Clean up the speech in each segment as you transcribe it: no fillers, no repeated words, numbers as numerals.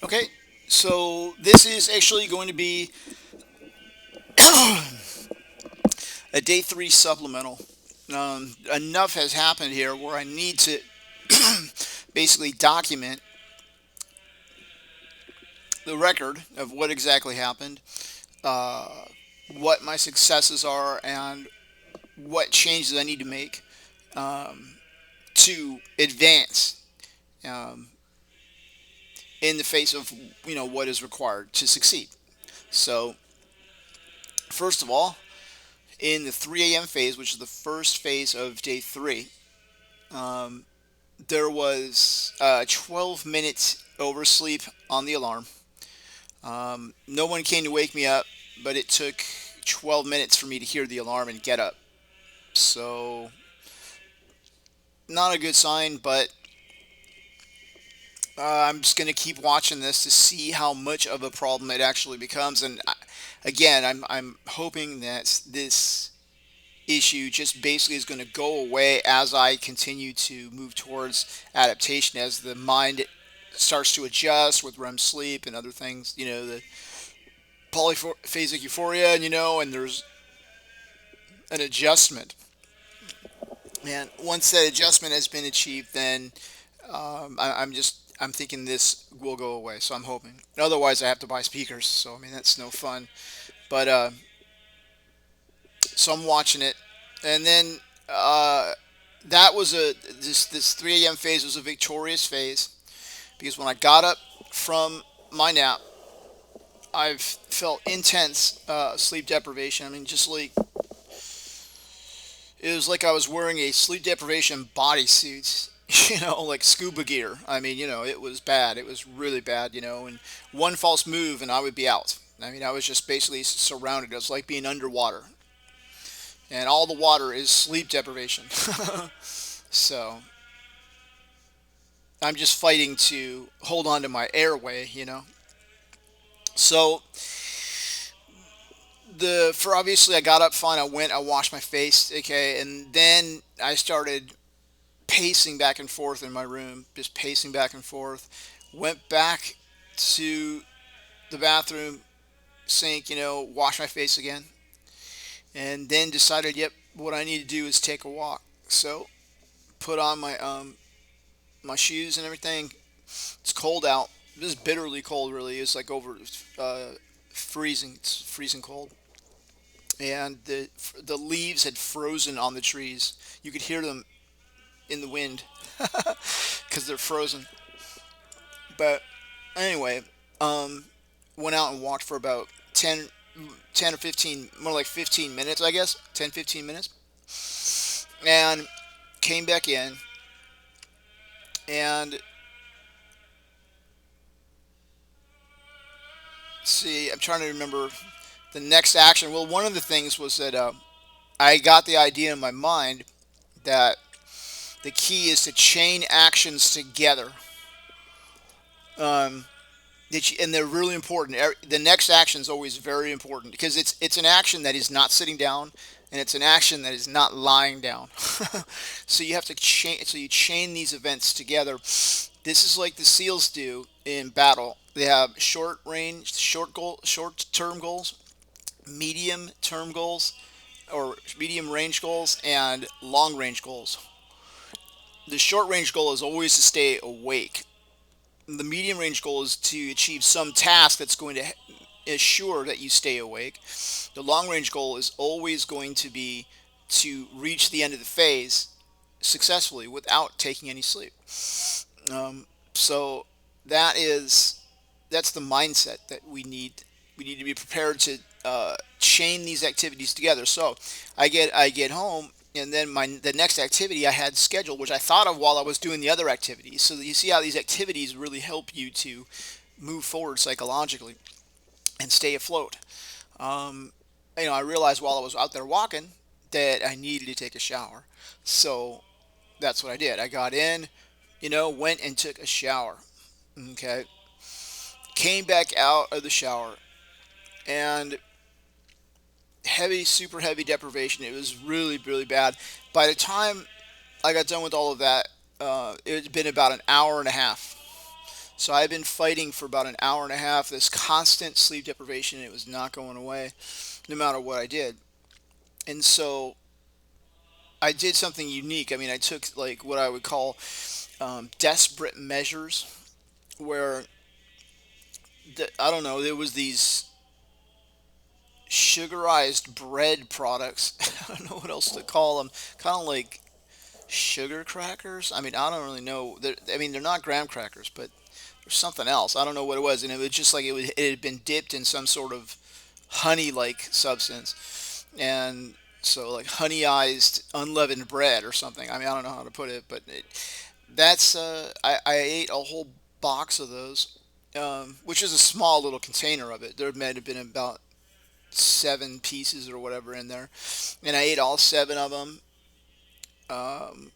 Okay, so this is actually going to be a day three supplemental. Enough has happened here where I need to basically document the record of what exactly happened, uh, what my successes are, and what changes I need to make um, to advance um, in the face of what is required to succeed. So, first of all, in the 3 a.m. phase, which is the first phase of day three, um, there was 12 minutes oversleep on the alarm. No one came to wake me up, but it took 12 minutes for me to hear the alarm and get up. So, not a good sign, but I'm just going to keep watching this to see how much of a problem it actually becomes. And again, I'm hoping that this issue just basically is going to go away as I continue to move towards adaptation, as the mind starts to adjust with REM sleep and other things, the polyphasic euphoria, and there's an adjustment. And once that adjustment has been achieved, then I'm thinking this will go away. So I'm hoping. Otherwise, I have to buy speakers. So I mean, that's no fun. But so I'm watching it, and then that was this 3 a.m. phase was a victorious phase because when I got up from my nap, I've felt intense sleep deprivation. I mean, just like it was like I was wearing a sleep deprivation bodysuit, like scuba gear. I mean, it was bad. It was really bad, and one false move and I would be out. I mean, I was just basically surrounded. It was like being underwater, and all the water is sleep deprivation. So I'm just fighting to hold on to my airway. So the for obviously I got up fine. I washed my face, okay, and then I started pacing back and forth in my room, just pacing back and forth. Went back to the bathroom sink, wash my face again, and then decided, yep, what I need to do is take a walk. So put on my shoes and everything. It's cold out. It is bitterly cold, really. It's like over uh, freezing. It's freezing cold, and the leaves had frozen on the trees. You could hear them in the wind because they're frozen. But anyway, um, went out and walked for about 10 or 15, more like 15 minutes, I guess. 10, 15 minutes. And came back in. And see, I'm trying to remember the next action. Well, one of the things was that I got the idea in my mind that the key is to chain actions together. Um, and they're really important. The next action is always very important because it's an action that is not sitting down, and it's an action that is not lying down. So you have to chain. So you chain these events together. This is like the SEALs do in battle. They have short range, short term goals, medium term goals, or medium range goals, and long range goals. The short range goal is always to stay awake. The medium range goal is to achieve some task that's going to assure that you stay awake. The long range goal is always going to be to reach the end of the phase successfully without taking any sleep. So that is that's the mindset that we need. We need to be prepared to chain these activities together. So I get home, and then the next activity I had scheduled, which I thought of while I was doing the other activities. So you see how these activities really help you to move forward psychologically and stay afloat. Um, I realized while I was out there walking that I needed to take a shower. So that's what I did. I got in, went and took a shower. Okay. Came back out of the shower, and heavy, super heavy deprivation. It was really, really bad. By the time I got done with all of that, it had been about an hour and a half. So I've been fighting for about an hour and a half this constant sleep deprivation. It was not going away, no matter what I did. And so I did something unique. I mean, I took like what I would call desperate measures, where I don't know. There was these sugarized bread products. I don't know what else to call them. Kind of like sugar crackers. I mean, I don't really know. I mean, they're not graham crackers, but there's something else. I don't know what it was, and it was just like it had been dipped in some sort of honey-like substance, and so like honeyized unleavened bread or something. I mean, I don't know how to put it, but I ate a whole box of those, which is a small little container of it. There might have been about 7 pieces or whatever in there, and I ate all 7 of them, um,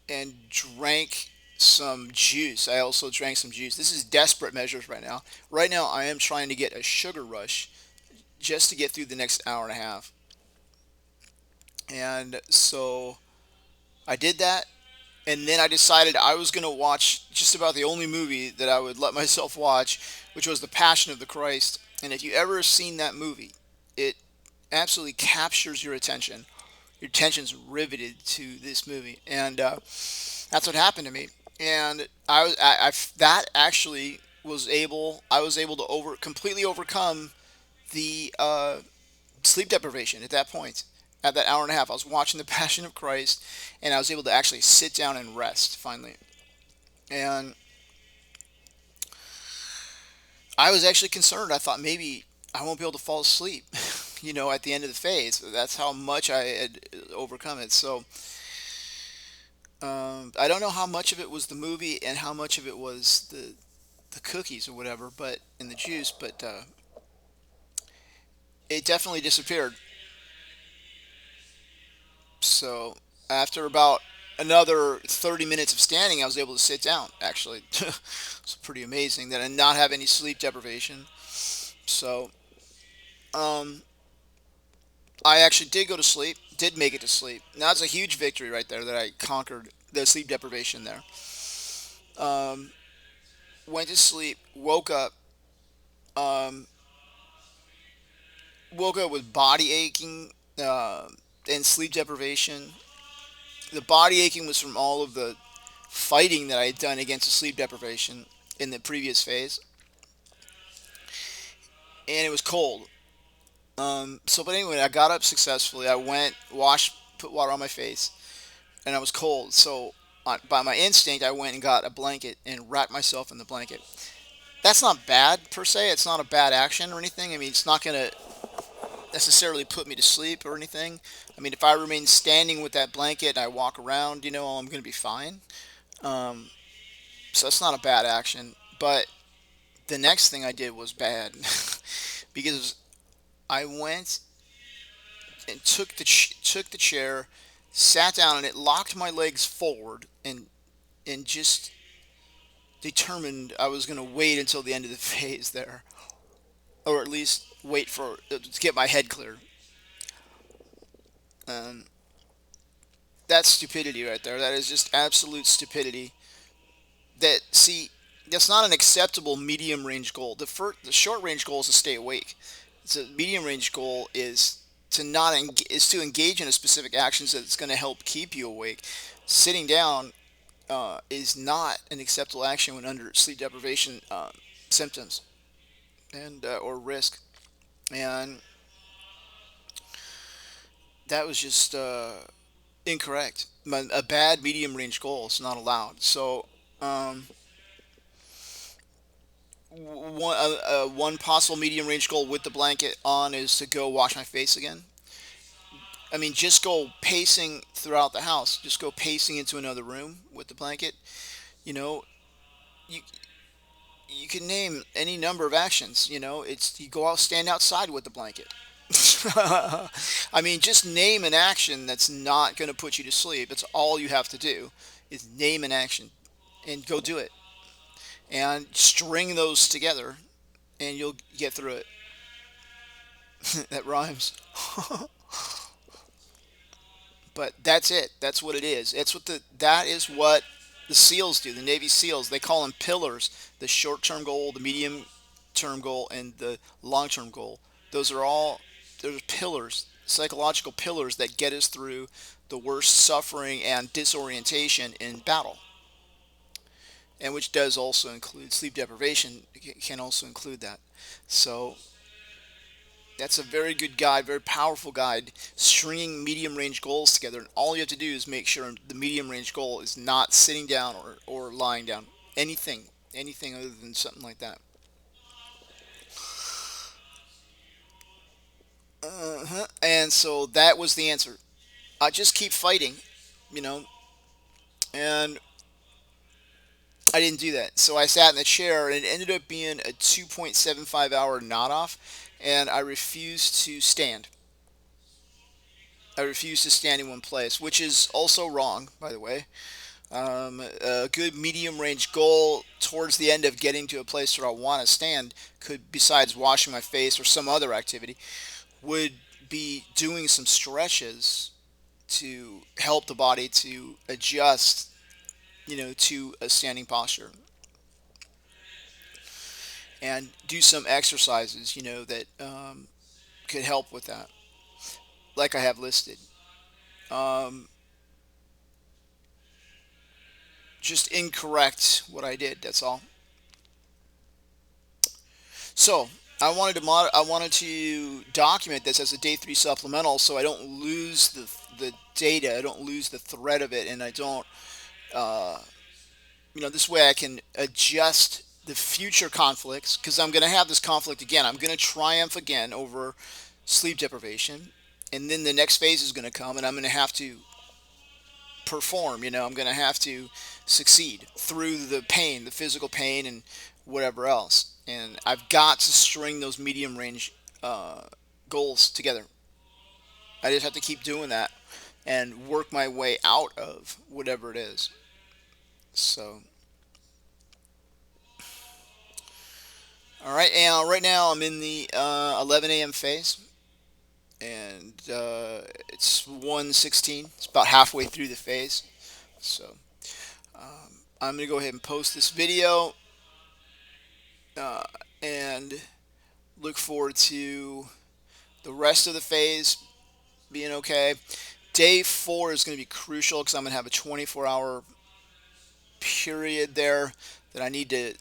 and drank some juice. I also drank some juice. This is desperate measures right now. Right now, I am trying to get a sugar rush just to get through the next hour and a half. And so I did that, and then I decided I was going to watch just about the only movie that I would let myself watch, which was The Passion of the Christ. And if you ever seen that movie, it absolutely captures your attention. Your attention's riveted to this movie, and that's what happened to me. And that actually I was able to completely overcome the sleep deprivation at that point. At that hour and a half, I was watching The Passion of Christ, and I was able to actually sit down and rest finally. And I was actually concerned. I thought maybe I won't be able to fall asleep, at the end of the phase. That's how much I had overcome it. So I don't know how much of it was the movie and how much of it was the cookies or whatever, but in the juice. But it definitely disappeared. So after about another 30 minutes of standing, I was able to sit down. Actually, it's pretty amazing that I not have any sleep deprivation. So um, I actually did go to sleep. Did make it to sleep. Now that's a huge victory right there that I conquered the sleep deprivation there. Um, Went to sleep. Um, woke up with body aching and sleep deprivation. The body aching was from all of the fighting that I had done against the sleep deprivation in the previous phase, and it was cold. But anyway, I got up successfully. I went, washed, put water on my face, and I was cold. So, by my instinct, I went and got a blanket and wrapped myself in the blanket. That's not bad per se. It's not a bad action or anything. I mean, it's not going to necessarily put me to sleep or anything. I mean, if I remain standing with that blanket and I walk around, I'm going to be fine. Um, so that's not a bad action. But the next thing I did was bad because I went and took the chair, sat down, and it locked my legs forward, and just determined I was going to wait until the end of the phase there, or at least wait for to get my head clear. Um, that's stupidity right there. That is just absolute stupidity. That's not an acceptable medium range goal. The short range goal is to stay awake. So medium range goal is to engage in a specific actions that's going to help keep you awake. Sitting down is not an acceptable action when under sleep deprivation symptoms and or risk. And that was just incorrect. A bad medium range goal is not allowed. So um, one possible medium range goal with the blanket on is to go wash my face again. I mean, just go pacing throughout the house. Just go pacing into another room with the blanket. You know, you you can name any number of actions. It's you go out, stand outside with the blanket. I mean, just name an action that's not going to put you to sleep. That's all you have to do is name an action and go do it and string those together and you'll get through it. That rhymes. But that's it. That's what it is. That is what The SEALs do. The Navy SEALs. They call them pillars. The short-term goal, the medium-term goal, and the long-term goal. Those are all those pillars, psychological pillars that get us through the worst suffering and disorientation in battle, and which does also include sleep deprivation. Can also include that. So that's a very good guide, very powerful guide, stringing medium range goals together. And all you have to do is make sure the medium range goal is not sitting down or lying down. Anything, anything other than something like that. And so that was the answer. I just keep fighting, you know, and I didn't do that. So I sat in the chair, and it ended up being a 2.75 hour knot off, and I refused to stand. I refused to stand in one place, which is also wrong, by the way. A good medium range goal towards the end of getting to a place where I want to stand could, besides washing my face or some other activity, would be doing some stretches to help the body to adjust, to a standing posture, and do some exercises, that could help with that, like I have listed. Um, just incorrect what I did. That's all. So I wanted to document this as a day three supplemental, so I don't lose the data, I don't lose the thread of it, and I don't, uh, this way I can adjust the future conflicts, because I'm going to have this conflict again. I'm going to triumph again over sleep deprivation, and then the next phase is going to come, and I'm going to have to perform. I'm going to have to succeed through the pain, the physical pain, and whatever else. And I've got to string those medium range uh, goals together. I just have to keep doing that and work my way out of whatever it is. So, all right, and right now I'm in the 11 a.m. phase, and it's 1:16. It's about halfway through the phase. So, I'm going to go ahead and post this video, uh, and look forward to the rest of the phase being okay. Day four is going to be crucial because I'm going to have a 24-hour period there that I need to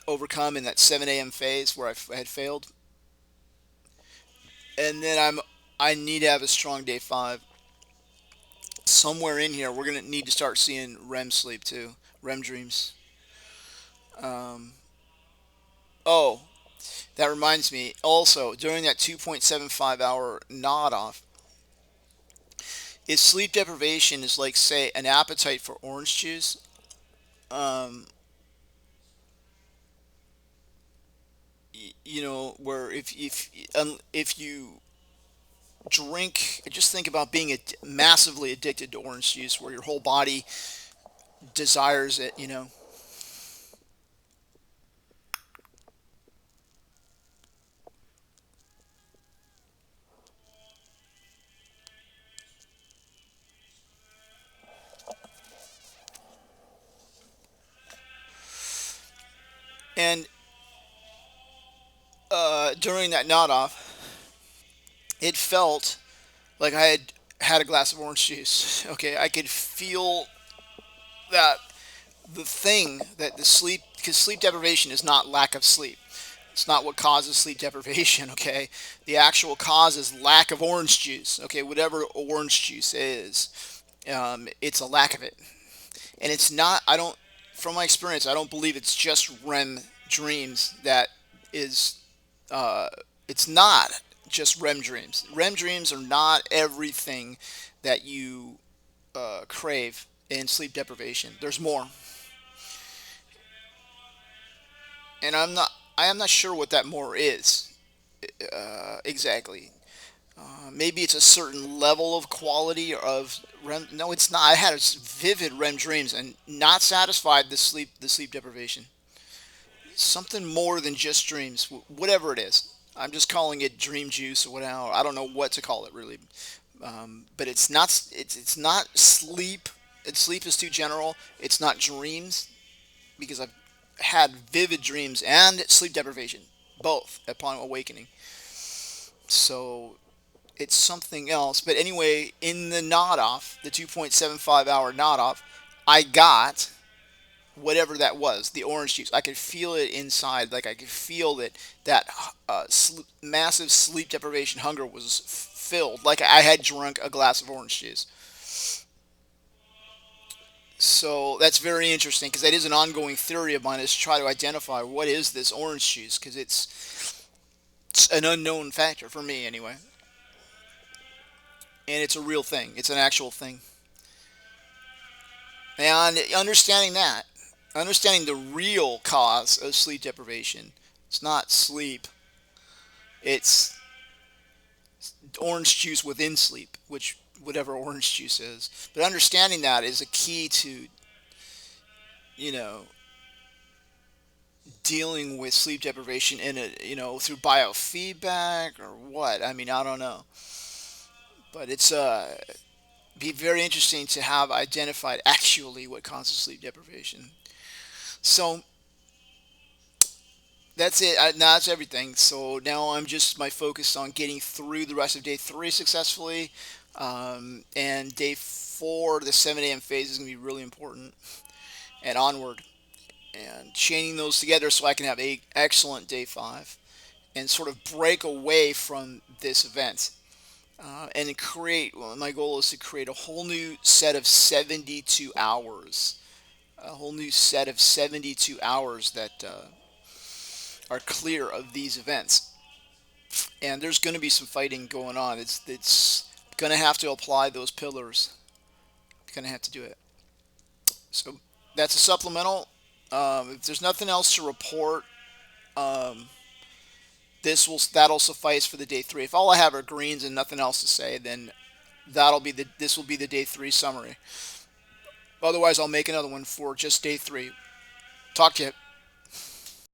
overcome in that 7 a.m. phase where I had failed, and then I need to have a strong day five. Somewhere in here, we're going to need to start seeing REM sleep too, REM dreams. Um, oh, that reminds me. Also, during that 2.75 hour nod off, if sleep deprivation is like, say, an appetite for orange juice, um, where if you drink, just think about being massively addicted to orange juice, where your whole body desires it. And during that nod off, it felt like I had a glass of orange juice. Okay, I could feel that the thing that the sleep, because sleep deprivation is not lack of sleep. It's not what causes sleep deprivation, okay? The actual cause is lack of orange juice, okay? Whatever orange juice is, it's a lack of it. And it's not, I don't, from my experience, I don't believe it's just REM dreams that is, uh, it's not just REM dreams. REM dreams are not everything that you crave in sleep deprivation. There's more. And I am not sure what that more is exactly. Maybe it's a certain level of quality of REM. No, it's not. I had vivid REM dreams and not satisfied the sleep deprivation. Something more than just dreams, whatever it is. I'm just calling it dream juice or whatever. I don't know what to call it really, but it's not. It's not sleep. sleep is too general. It's not dreams because I've had vivid dreams and sleep deprivation, both upon awakening. So it's something else. But anyway, in the nod off, the 2.75 hour nod off, I got whatever that was, the orange juice. I could feel it inside. Like I could feel that massive sleep deprivation hunger was filled. Like I had drunk a glass of orange juice. So that's very interesting because that is an ongoing theory of mine is to try to identify what is this orange juice because it's an unknown factor for me anyway, and it's a real thing. It's an actual thing, and understanding the real cause of sleep deprivation, it's not sleep. It's orange juice within sleep, which whatever orange juice is. But understanding that is a key to you know dealing with sleep deprivation in a through biofeedback or what. I mean, I don't know, but it's be very interesting to have identified actually what causes sleep deprivation. So that's it. Now that's everything. So now I'm just my focus on getting through the rest of day three successfully, and day four, the 7 a.m. phase is going to be really important, and onward, and chaining those together so I can have a excellent day five and sort of break away from this event. And create, well, my goal is to create a whole new set of 72 hours, a whole new set of 72 hours that are clear of these events. And there's going to be some fighting going on. It's going to have to apply those pillars. Going to have to do it. So that's a supplemental. If there's nothing else to report, um, that'll suffice for the day three. If all I have are greens and nothing else to say, then this will be the day three summary. Otherwise, I'll make another one for just day three. Talk to you.